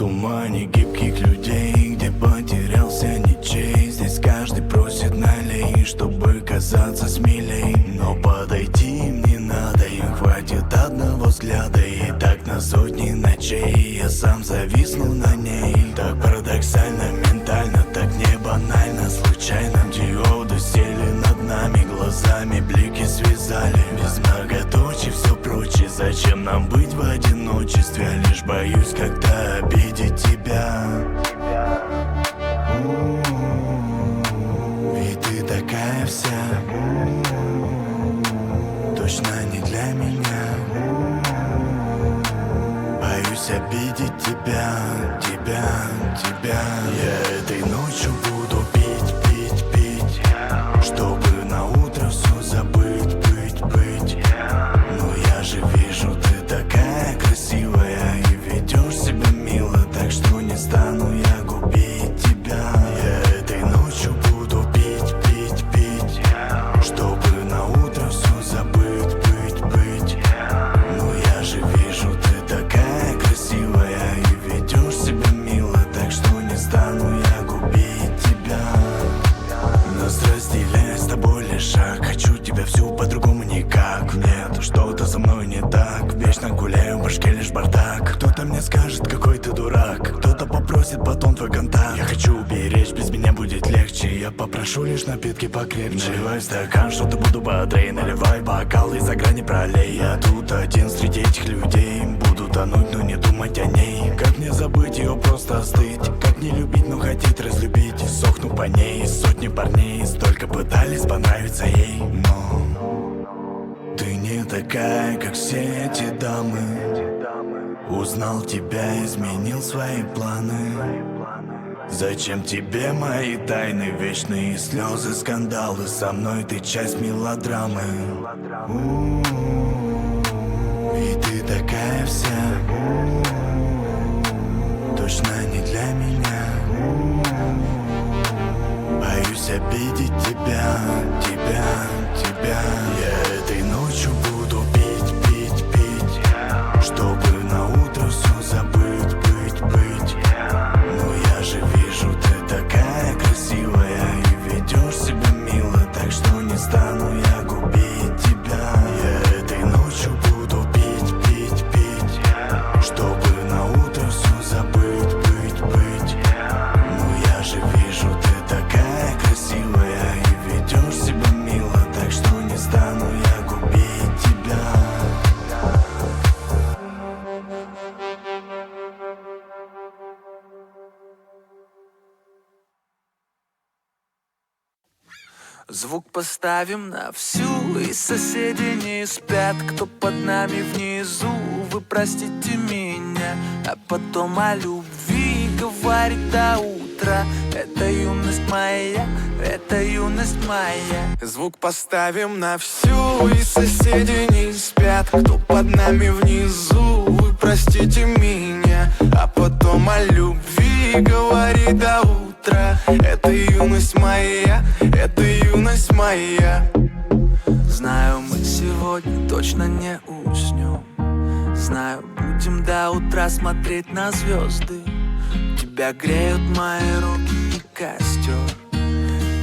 тумане гибких людей, где потерялся ничей. Здесь каждый просит налей, чтобы казаться смелей. Но подойти им не надо, им хватит одного взгляда. И так на сотни ночей я сам зависну на ней. Так парадоксально, ментально, так не банально. Случайно диоды сели над нами, глазами блики связали. Без многоточий все прочее, зачем нам быть в одиночестве? Лишь боюсь, когда обидеть тебя. Ведь ты такая вся, точно не для меня. Боюсь обидеть тебя, тебя, тебя. Я этой ночью буду пить, пить, пить, чтобы на утро все забыть, быть. Но я же вижу, ты такая красивая и ведешь себя мило, так что не стану я губить тебя. Я этой ночью буду пить, пить, пить, чтобы на утро все забыть, быть. Но я же вижу, ты такая красивая и ведешь себя мило, так что не стану я губить тебя. Нас разделяет с тобой лишь шаг. Хочу тебя всю, по-другому никак. Нет, что-то со мной не так. Вечно гуляю, в башке лишь бардак. Кто-то мне скажет, какой ты дурак. Кто-то попросит потом твой контакт. Я хочу уберечь, без меня будет легче. Я попрошу лишь напитки покрепче. Наливай стакан, что-то буду бодрей. Наливай бокал, из-за грани пролей. Я тут один среди этих людей. Буду тонуть, но не думать о ней. Как мне забыть ее, просто остыть? Как не любить, но хотеть разлюбить? Сохну по ней, сотни парней столько пытались понравиться ей. Но ты не такая, как все эти дамы. Узнал тебя, изменил свои планы. Зачем тебе мои тайны, вечные слезы, скандалы? Со мной ты часть мелодрамы. И ты такая вся, точно не для меня. Боюсь обидеть тебя, тебя, тебя. Я этой ночью буду пить, пить, пить, чтобы на утро все забыть, быть. Но я же вижу, ты такая красивая и ведешь себя мило, так что не стану я губить тебя. Я этой ночью буду пить, пить, пить, чтобы на утро все забыть, быть. Но я же вижу, ты такая красивая и ведешь себя мило, так что не стану я губить тебя. Звук поставим на всю, и соседи не спят. Кто под нами внизу, вы простите меня. А потом о любви говорит до утра. Это юность моя, это юность моя. Звук поставим на всю, и соседи не спят. Кто под нами внизу, вы простите меня. А потом о любви говорит до утра. Это юность моя, это юность моя. Знаю, мы сегодня точно не уснем. Знаю, будем до утра смотреть на звезды. Тебя греют мои руки и костер.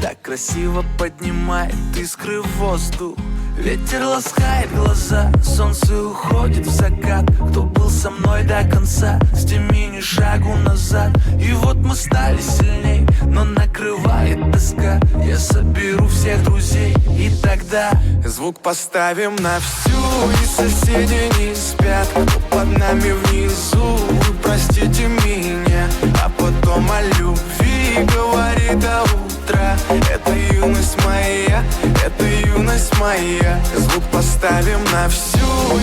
Так красиво поднимает искры в воздух. Ветер ласкает глаза, солнце уходит в закат. Кто был со мной до конца, сними ни шагу назад. И вот мы стали сильней, но накрывает тоска. Я соберу всех друзей, и тогда звук поставим на всю, и соседи не спят. Кто под нами внизу, вы простите меня. А потом о любви говорит до утра. Это юность моя, это юность моя. Звук поставим на всю,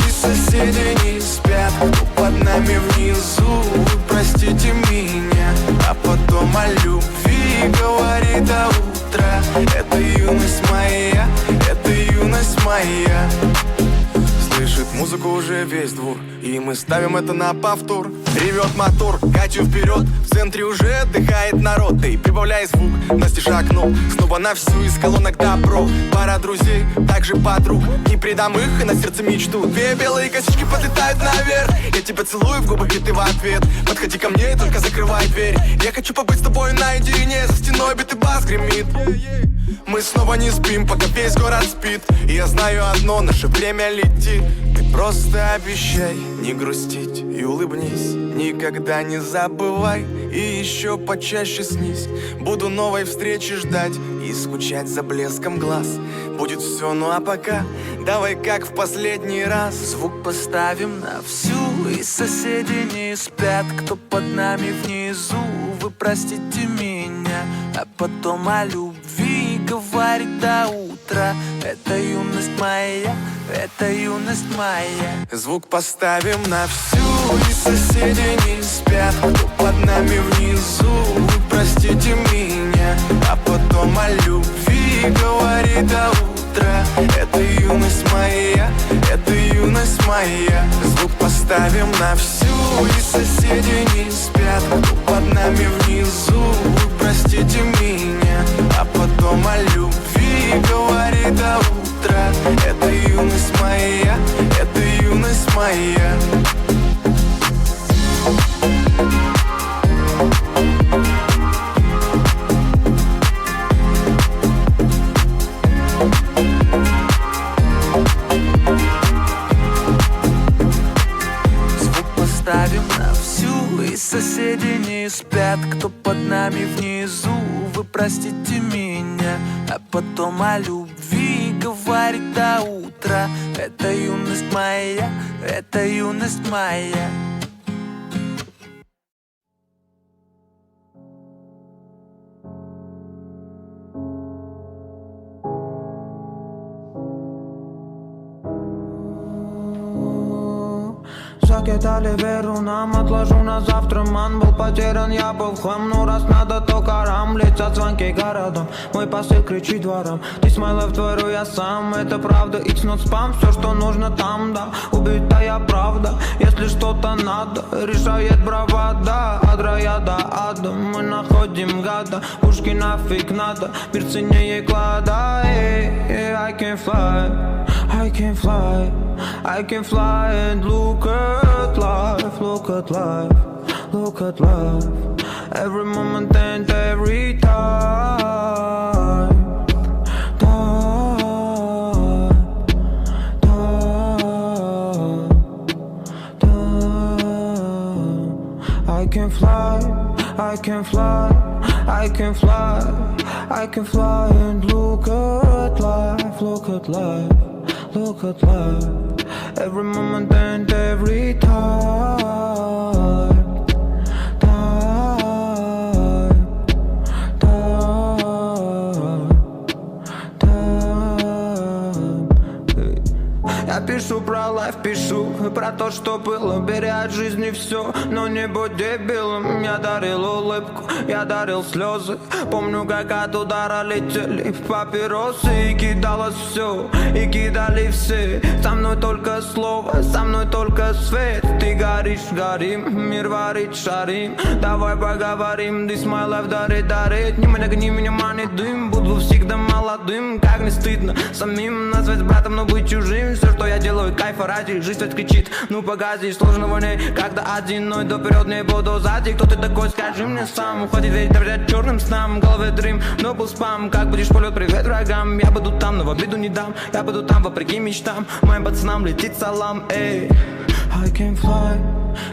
и соседи не спят. Кто под нами внизу, вы простите меня. А потом о любви говорит до утра. Это юность моя, это юность моя. Слышу Слышит музыку уже весь двор, и мы ставим это на повтор. Ревет мотор, Катю вперед, в центре уже отдыхает народ. Ты прибавляй звук, Настя шагнул снова на всю из колонок добро. Пара друзей, также подруг, не предам их и на сердце мечту. Две белые косички подлетают наверх, я тебя целую в губы, и ты в ответ. Подходи ко мне и только закрывай дверь. Я хочу побыть с тобой наедине, за стеной битый бас гремит. Мы снова не спим, пока весь город спит. И я знаю одно, наше время летит. Ты просто обещай не грустить и улыбнись. Никогда не забывай и еще почаще снись. Буду новой встречи ждать и скучать за блеском глаз. Будет все, ну а пока давай как в последний раз. Звук поставим на всю, и соседи не спят. Кто под нами внизу, вы простите меня. А потом о любви говорить до утра. Это юность моя, это юность моя. Звук поставим на всю, и соседи не спят. Кто под нами внизу, вы простите меня. А потом о любви говорит до утра. Это юность моя, это юность моя. Звук поставим на всю, и соседи не спят. Кто под нами внизу, вы простите меня. А потом о любви говорит до утра. Это юность моя, это юность моя. Звук поставим на всю, и соседи не спят. Кто под нами внизу, вы простите меня. А потом о любви говорить до утра. Это юность моя, это юность моя. Закидали веру нам, отложу на завтра. Ман был потерян, я был в хлам. Ну раз надо, то карам. Летят звонки городом, мой посыл кричит двором. This my life, творю я сам, это правда. It's not spam, все, что нужно там, да. Убитая правда, если что-то надо. Решает бравада, от рая до ада. Мы находим гада, пушки нафиг надо. Мир ценнее клада. I can fly, I can fly, I can fly and look at life, look at life, look at life. Every moment and every time, time, time, time. I can fly, I can fly, I can fly, I can fly and look at life, look at life, look at life. Every moment and every time, time, time, time. Я пишу про лайф, пишу про то, что было. Бери от жизни все, но не будь дебилом. Я дарил улыбку, я дарил слезы. Помню, как от удара летели папиросы. И кидалось все, и кидали все. Со мной только слово, со мной только свет. Ты горишь, горим, мир варит, шарим. Давай поговорим, this my life, дарит, дарит. Не нагни меня, манит дым. Буду всегда молодым, как не стыдно самим назвать братом, но быть чужим. Все, что я делаю, кайфа ради. Жизнь ведь кричит, ну погоди, сложно войне. Когда один, но иду вперед, не буду сзади. Кто ты такой, скажи мне сам. Уходит ведь доверять черным снам. В голове дрим, но был спам. Как будешь полет, привет врагам. Я буду там, но в обиду не дам. Я буду там, вопреки мечтам. Моим пацанам летит салам, эй. I can fly,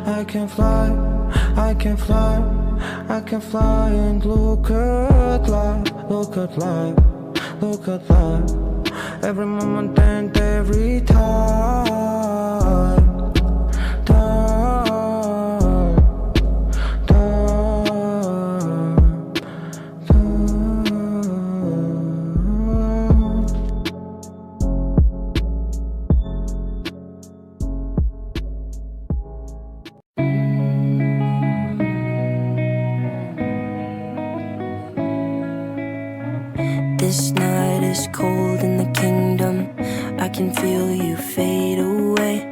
I can fly, I can fly, I can fly and look at life, look at life, look at life. Every moment and every time, time, time, time. This night is cold in the kingdom. I can feel you fade away.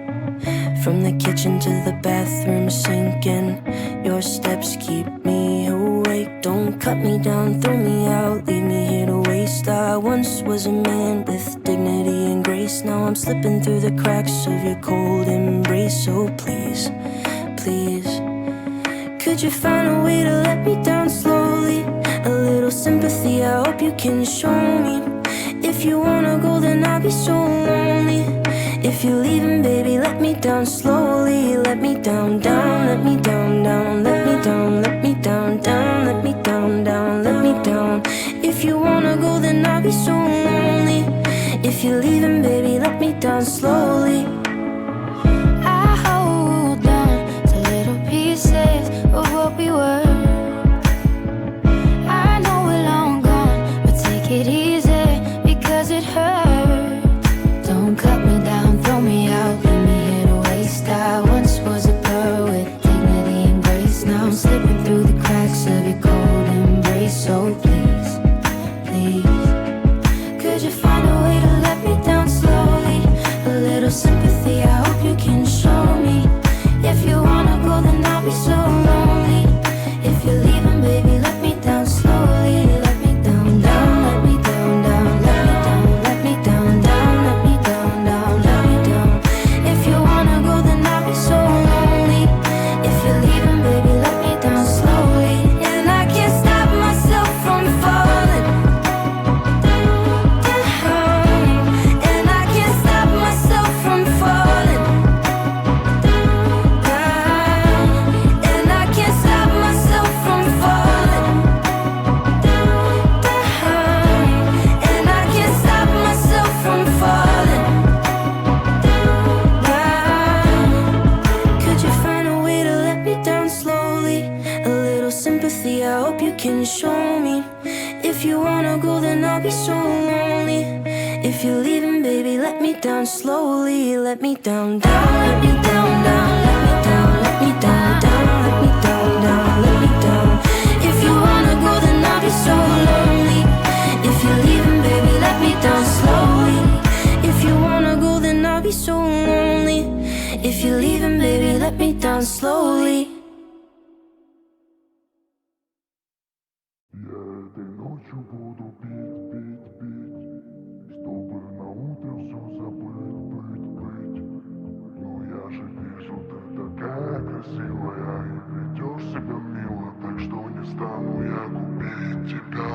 From the kitchen to the bathroom sinking, your steps keep me awake. Don't cut me down, throw me out, leave me here to waste. I once was a man with dignity and grace. Now I'm slipping through the cracks of your cold embrace. So please, please, could you find a way to let me down slowly? A little sympathy, I hope you can show me. If you wanna go, then I'll be so lonely. If you're leaving, baby, let me down slowly. Let me down, down, let me down, down, let me down, let me down, down, let me down, down, let me down. If you wanna go, then I'll be so lonely. If you're leaving, baby, let me down slowly. I hold on to little pieces of what we were. I know we're long gone, but take it easy because it hurts. Don't cut me down, throw me out, leave me here to waste. I once was a girl with dignity and grace. Now I'm slipping through the cracks of your cold embrace. So please, please, could you find a way to let me down slowly? A little sympathy, I hope you can show me. If you wanna go, then I'll be so lonely. If you're leaving, baby, let me down slowly. Let me down, down, let me down, down, let me down, let me down, down, let me down, down, let me down. If you wanna go, then I'll be so lonely. If you're leaving, baby, let me down slowly. And I can't stop myself from falling down. And I can't stop myself from falling down. And I can't stop myself from falling down. And I can't stop myself from falling down. Could you find a way to let me down slowly? A little sympathy, I hope you can show me. If you wanna go, then I'll be so lonely. If you're leaving, baby, let me down slowly. Let me down, down, let me down, down, let me down, let me down, down, let me down, down, let me down. If you wanna go, then I'll be so lonely. If you're leaving, baby, let me down slowly. If you wanna go, then I'll be so lonely. If you're leaving, baby, let me down slowly. Я этой ночью буду пить, пить, пить, чтобы на утро все забыть, быть. Но я же вижу, ты такая красивая и ведешь себя мило, так что не стану я губить тебя.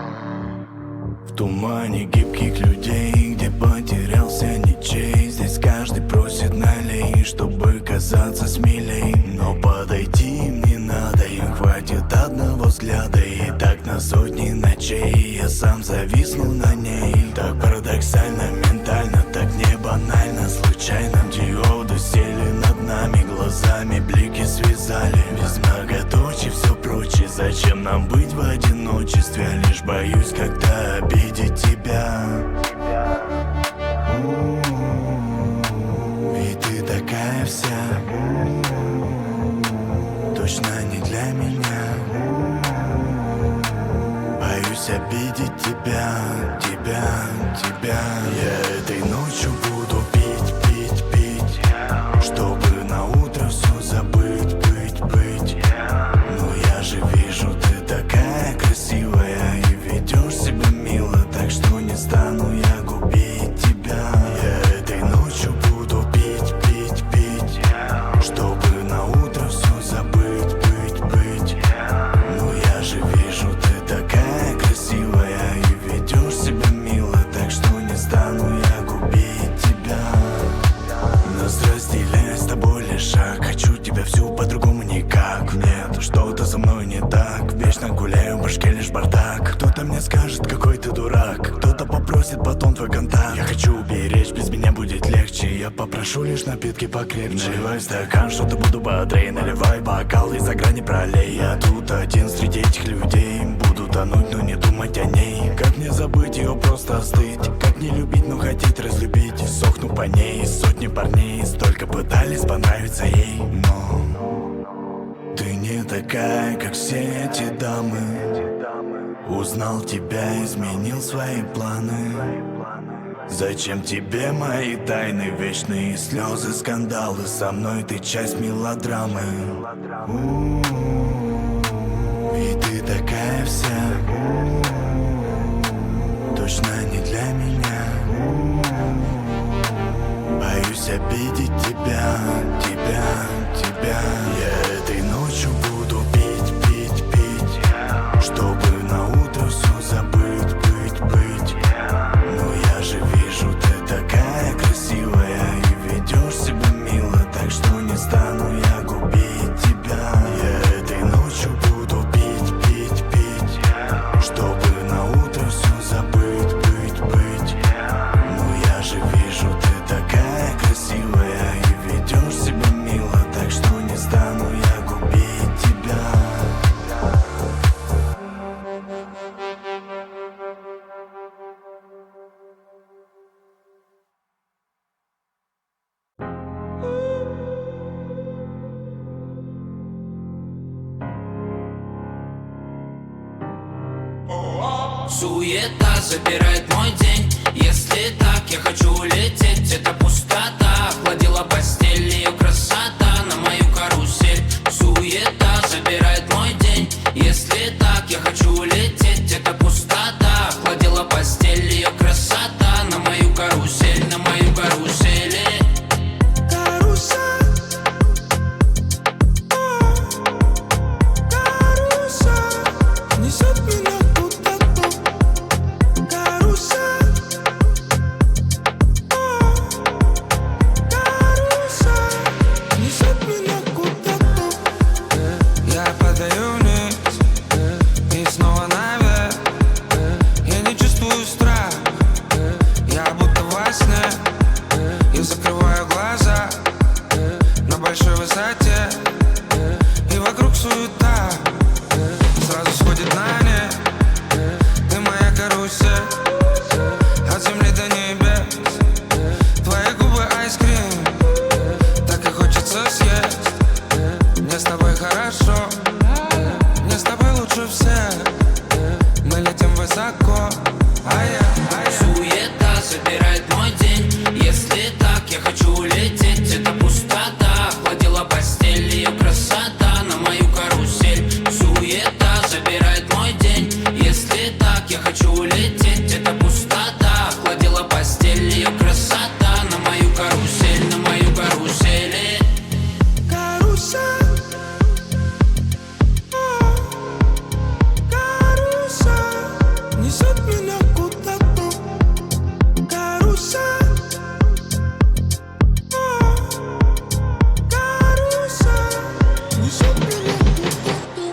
В тумане гибких людей, где потерялся ничей, здесь каждый просит налей, чтобы казаться смелей. Но подойти им не надо, им хватит одного взгляда. И так на сотни ночей я сам зависну на ней. Так парадоксально, ментально, так не банально. Случайно диоды сели над нами, глазами блики связали. Без многоточий все прочее, зачем нам быть в одиночестве? Лишь боюсь как-то обидеть тебя. Ведь ты такая вся, точно не для меня. Боюсь обидеть тебя, тебя, тебя. Я этой ночью буду пить, пить, пить, чтобы на утро все забыть, быть. Но я же вижу, ты такая красивая и ведешь себя мило, так что не стану я губить тебя. Я этой ночью буду пить, пить, пить, чтобы на утро все забыть, быть. Но я же вижу, ты такая красивая и ведешь себя мило, так что не стану я губить тебя. Нас разделяет с тобой лишь шаг. Хочу тебя всю, по-другому никак. Нет, что-то со мной не так. Вечно гуляю, в башке лишь бардак. Кто-то мне скажет, какой ты дурак. Кто-то попросит потом твой контакт. Я хочу уберечь, без меня будет легче. Я попрошу лишь напитки покрепче. Наливай в стакан, что-то буду бодрее. Наливай бокал и за грани пролей. Я тут один среди этих людей. Буду тонуть, но не думать о ней. Как мне забыть ее, просто остыть? Как не любить, но хотеть разлюбить? Сохну по ней, сотни парней столько пытались понравиться ей. Но ты не такая, как все эти дамы. Узнал тебя, изменил свои планы. Зачем тебе мои тайны, вечные слезы, скандалы? Со мной ты часть мелодрамы. И ты такая вся, точно не для меня. Боюсь обидеть тебя, тебя, тебя. Я этой ночью буду пить, пить, пить, чтобы на утро все забыть, быть. Но я же вижу, ты такая красивая и ведешь себя мило, так что не стану я губить тебя. Я этой ночью буду пить, пить, пить, чтобы на утро все забыть, быть. Но я же вижу, ты такая красивая и ведешь себя мило, так что не стану я губить тебя. Суета забирает мой день. Если так, я хочу улететь. Это пустота охладила постель, ее красота на мою карусель. Суета забирает мой день. Если так, я хочу улететь. Это пустота охладила постель, ее красота на мою карусель, на мою карусель. Несет меня куда-то. Карусель, карусель, несет меня куда-то. Я падаю вниз и снова наверх. Я не чувствую страх, я будто во сне. Я закрываю глаза на большой высоте, и вокруг суета сразу сходит на нет. Ты моя карусель, от земли до небес. Твои губы айскрим, так и хочется съесть. Мне с тобой хорошо, мне с тобой лучше всех. Мы летим высоко, Суета забирает мой день. Если так, я хочу улететь. Это пустота охладила постель, ее красота на мою карусель. Суета забирает мой день. Если так, я хочу улететь. Это пустота охладила постель, ее красота на мою карусель, на мою карусель. карусель, карусель, несет меня куда-то. Карусель, карусель, несет меня куда-то.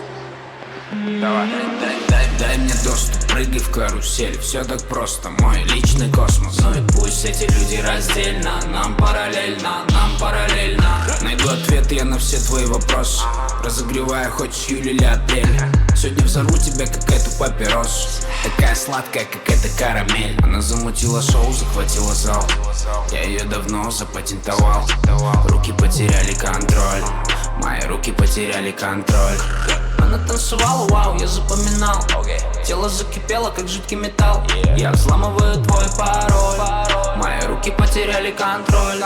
Дай мне доступ, прыгай в карусель. Все так просто, мой личный космос. Ну и пусть эти люди раздельно, нам параллельно, нам параллельно. Найду ответы я на все твои вопросы, разогревая хоть июль или апрель. Сегодня взорву тебя, как эту папиросу, такая сладкая, как эта карамель. Она замутила шоу, захватила зал, я ее давно запатентовал. Руки потеряли контроль, мои руки потеряли контроль. Она танцевала, вау, я запоминал. Тело закипело, как жидкий металл. Я взламываю твой пароль. Мои руки потеряли контроль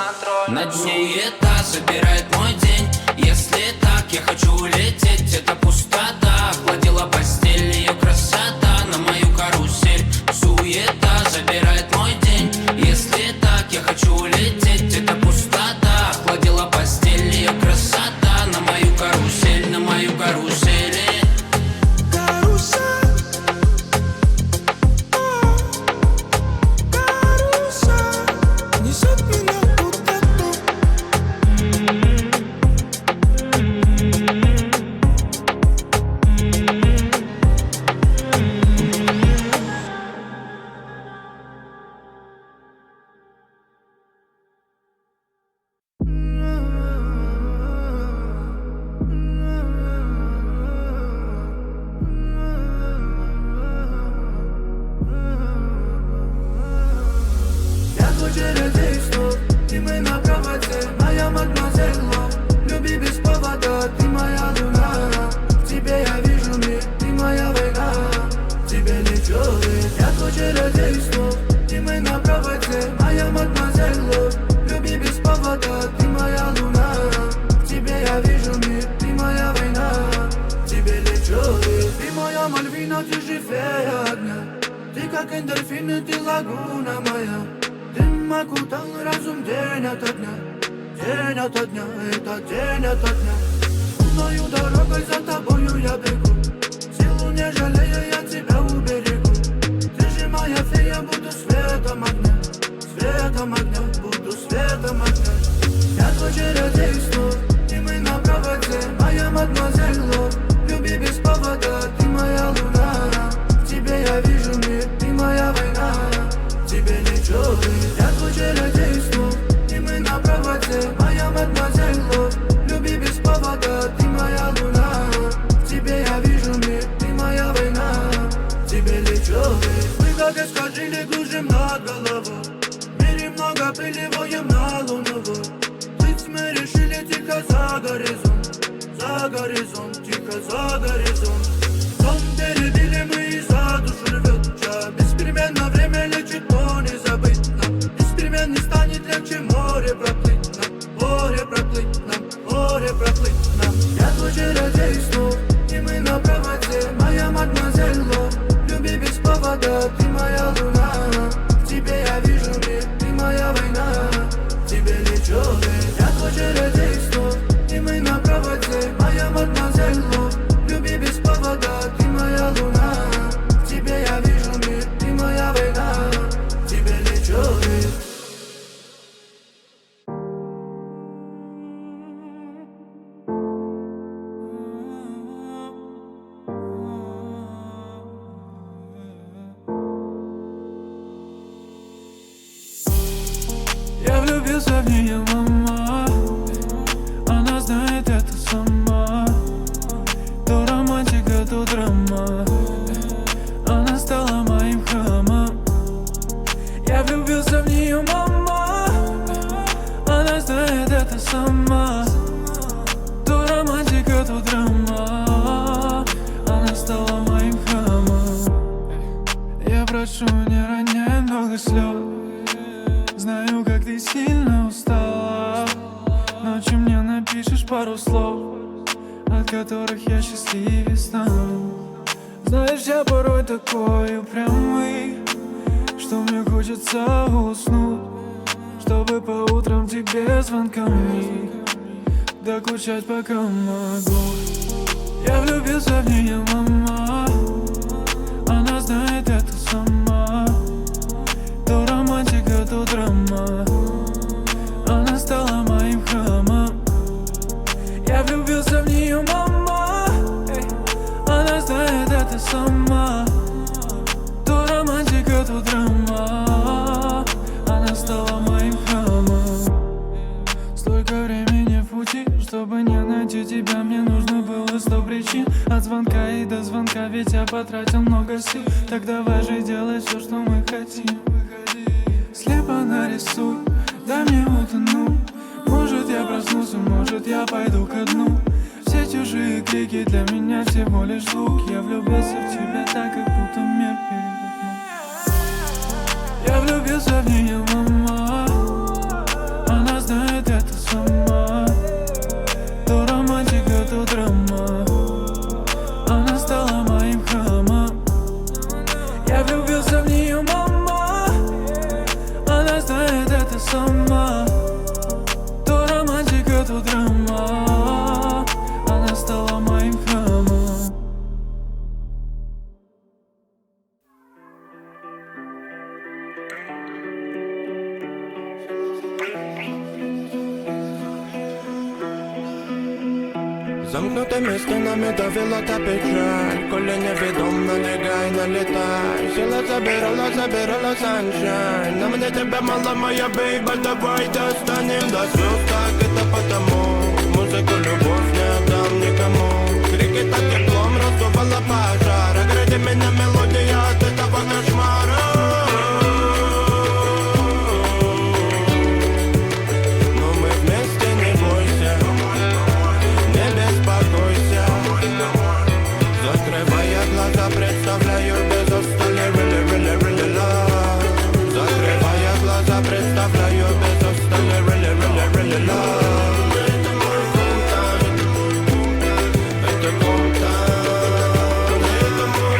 над ней. Суета забирает мой день. Если так, я хочу улететь. Это пустота охладила постель, ее красота на мою карусель. Суета забирает мой день. Если так, я хочу улететь. Это пустота охладила постель, ее красота на мою карусель, на мою карусель. Карусель, карусель, несет меня куда-то. Я твой чародей снов, и мы на правоте. Моя мадемуазель лов, люби без повода. Ты моя луна, в тебе я вижу мир. Ты моя война, в тебе лечу. Я твой чародей снов, и мы на правоте. Мальвина, ты же фея огня. Ты как эндорфин, и ты лагуна моя. Дым окутал разум день ото дня. День ото дня, это день ото дня. Луною дорогой за тобою я бегу. Силу не жалея, я тебя уберегу. Ты же моя фея, буду светом огня. Светом огня, буду светом огня. Я твой чародей снов, и мы на проводе. Моя мадемуазель Лов, люби без повода. Ты моя луна, в тебе я вижу мир. Ты моя война, в тебе лечу. Я твой чародей снов, и мы на проводе. Моя мадемуазель Лов, люби без повода. Ты моя луна, в тебе я вижу мир. Ты моя война, в тебе лечу. Мы как эскадрильи кружим над головой. В мире много пыли, воем на луну. Мы решили тихо за горизонт, тихо за горизонт. Сон перебили мы и за душу рвет. Беспременно время лечит, но не забыть нам. Беспременно не станет легче море проплыть нам. Море проплыть нам, море проплыть нам. Я твой чародей снов, и мы на проводе. Моя мадемуазель Лов, люби без повода. Ты моя луна, в тебе я вижу мир. Ты моя война, в тебе лечу. Я твой чародей снов, и мы на проводе. Моя мадемуазель Лов, люби без повода. Ты моя луна, в тебе я вижу мир. Ты моя война, в тебе лечу. Я влюбился в нее, мама. Она знает это сама. То романтика, то драма. Она стала моим храмом. Я влюбился в нее, мама. Она знает это сама. То романтика, то драма. Она стала моим храмом. Я прошу, не роняй много слез. Знаю, как ты сильно устала. Ночью мне напишешь пару слов, от которых я счастливее стану. Знаешь, я порой такой упрямый, что мне хочется уснуть, чтобы по утрам тебе звонками докучать, пока могу. Я влюбился в нее, мама. Она знает это сама. То романтика, то драма. Она стала моим храмом. Я влюбился в нее, мама. Она знает это сама. То романтика, то драма. Она стала моим храмом. Столько времени в пути, чтобы не найти тебя, мне нужно было 100 причин. От звонка и до звонка, ведь я потратил много сил. Так давай же делай все, что мы хотим. Слепо нарисуй, дай мне утонуть. Может я проснулся, может я пойду ко дну. Все чужие крики для меня всего лишь звук. Я влюбился в тебя так, как будто мир перевернул. Я влюбился в нее, мама. Она знает это сама. То романтика, то драма. Она стала моим храмом. Я влюбился в нее, мама. Она знает это сама. То романтика, то драма. Она стала моим храмом. Замкнутыми стенами давила та печаль. Коли невідом, налягай, налітай. Сила забирала sunshine. На мне тебя мало, моя бейба, давайте останем до слез. Так это потому, музыку любовь не отдам никому. Крики так теплом раздувала пожар. Огради меня мелодия от этого кошмара. Но мы вместе, не бойся. Не беспокойся. Закрывая глаза, представляю без устали really, really, really love. Закрывая глаза, представляю без устали really, really, really love. Это мой фонтан. Это фонтан. Это мой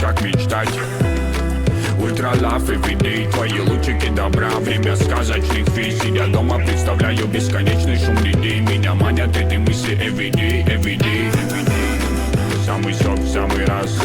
как мечтать. Ультра лав everyday, твои лучики добра. Время сказочных визий. Я дома представляю бесконечный шум людей. Меня манят эти мысли everyday, everyday. Самый сок, самый раз.